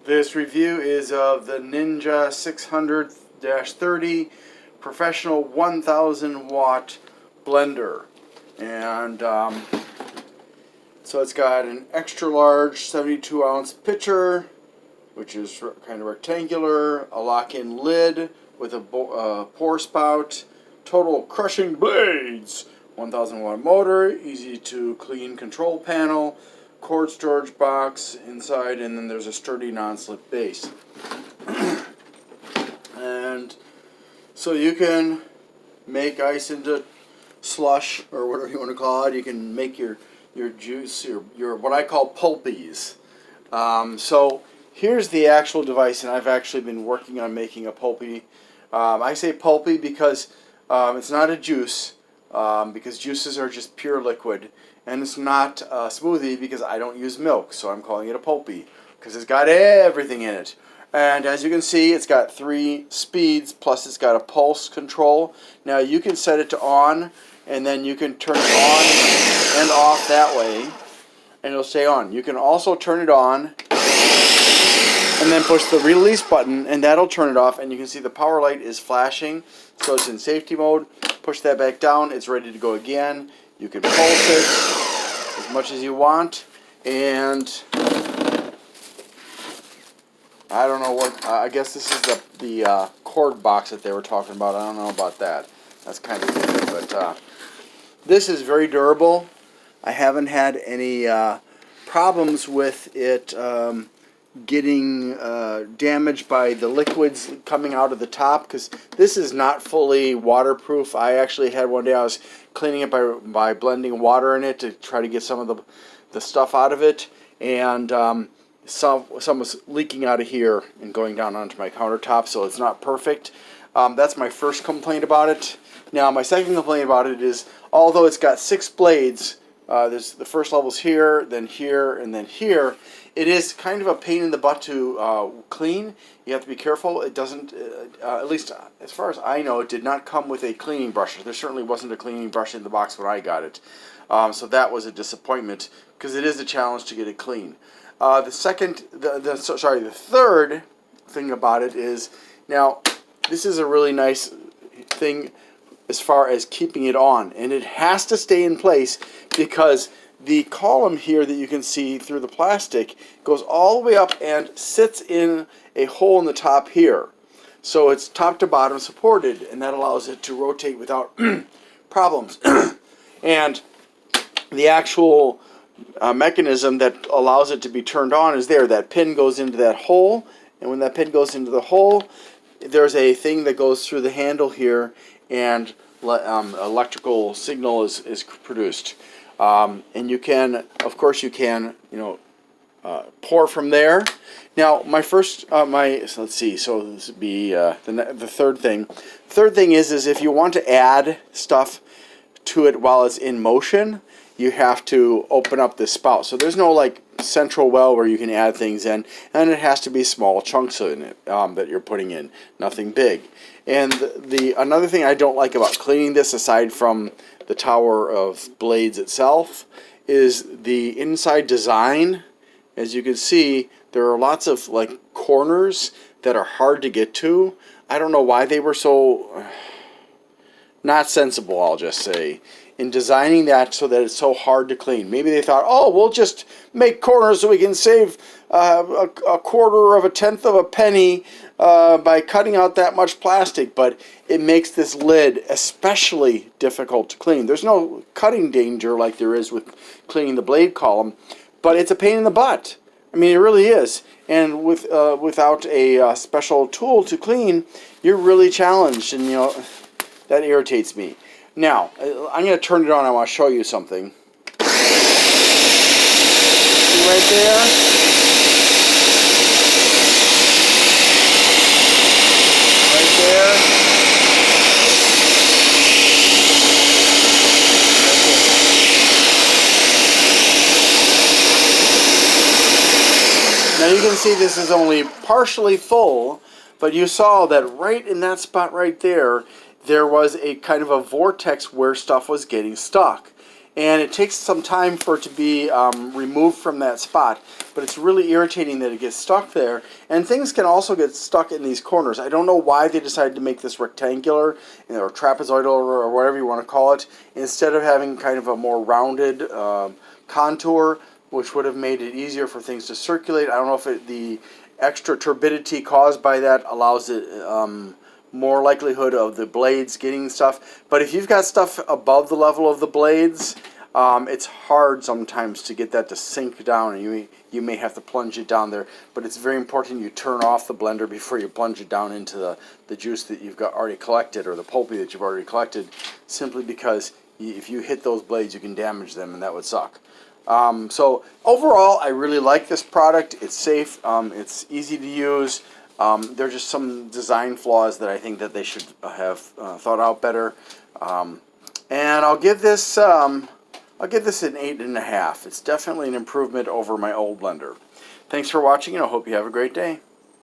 This review is of the NJ600-30 professional 1000 watt blender, and so it's got an extra large 72 ounce pitcher, which is kind of rectangular, a lock-in lid with a pour spout, total crushing blades, 1000 watt motor, easy to clean control panel, cord storage box inside, and then there's a sturdy non-slip base. And so you can make ice into slush, or whatever you want to call it. You can make your juice, your what I call pulpies. So here's the actual device, and I've actually been working on making a pulpy. I say pulpy because it's not a juice, because juices are just pure liquid. And it's not a smoothie because I don't use milk, so I'm calling it a pulpy because it's got everything in it. And as you can see, it's got 3 speeds, plus it's got a pulse control. Now you can set it to on, and then you can turn it on and off that way, and it'll stay on. You can also turn it on and then push the release button, and that'll turn it off, and you can see the power light is flashing, so it's in safety mode. Push that back down, it's ready to go again. You can pulse it as much as you want, and I don't know what, I guess this is the cord box that they were talking about. I don't know about that. That's kind of different, but this is very durable. I haven't had any problems with it getting damaged by the liquids coming out of the top, because this is not fully waterproof. I actually had one day I was cleaning it by blending water in it to try to get some of the stuff out of it, and some was leaking out of here and going down onto my countertop, so it's not perfect. That's my first complaint about it. Now my second complaint about it is, although it's got 6 blades, there's the first level's here, then here, and then here. It is kind of a pain in the butt to clean. You have to be careful. It doesn't, at least as far as I know, it did not come with a cleaning brush. There certainly wasn't a cleaning brush in the box when I got it. So that was a disappointment, because it is a challenge to get it clean. The third thing about it is, now this is a really nice thing as far as keeping it on, and it has to stay in place because the column here that you can see through the plastic goes all the way up and sits in a hole in the top here. So it's top to bottom supported, and that allows it to rotate without problems. And the actual mechanism that allows it to be turned on is there. That pin goes into that hole, and when that pin goes into the hole, there's a thing that goes through the handle here, and electrical signal is produced. And you can, of course, pour from there. Now, my first, so let's see. So this would be the third thing. Third thing is if you want to add stuff to it while it's in motion, you have to open up this spout. So there's no like central well where you can add things in, and it has to be small chunks in it that you're putting in, nothing big. And another thing I don't like about cleaning this, aside from the tower of blades itself, is the inside design. As you can see, there are lots of like corners that are hard to get to. I don't know why they were so not sensible, I'll just say, in designing that so that it's so hard to clean. Maybe they thought, oh, we'll just make corners so we can save a quarter of a tenth of a penny by cutting out that much plastic, but it makes this lid especially difficult to clean. There's no cutting danger like there is with cleaning the blade column, but it's a pain in the butt. I mean, it really is. And without a special tool to clean, you're really challenged, and that irritates me. Now, I'm going to turn it on. I want to show you something. See right there? Right there. Now you can see this is only partially full, but you saw that right in that spot right there, there was a kind of a vortex where stuff was getting stuck. and it takes some time for it to be removed from that spot, but it's really irritating that it gets stuck there, and things can also get stuck in these corners. I don't know why they decided to make this rectangular, or trapezoidal, or whatever you want to call it, instead of having kind of a more rounded contour, which would have made it easier for things to circulate. I don't know if the extra turbidity caused by that allows it more likelihood of the blades getting stuff. But if you've got stuff above the level of the blades, it's hard sometimes to get that to sink down, and you may have to plunge it down there. But it's very important you turn off the blender before you plunge it down into the juice that you've got already collected, or the pulpy that you've already collected, simply because if you hit those blades, you can damage them, and that would suck. So overall, I really like this product. It's safe. It's easy to use. There are just some design flaws that I think that they should have thought out better. And I'll give this an 8.5. It's definitely an improvement over my old blender. Thanks for watching, and I hope you have a great day.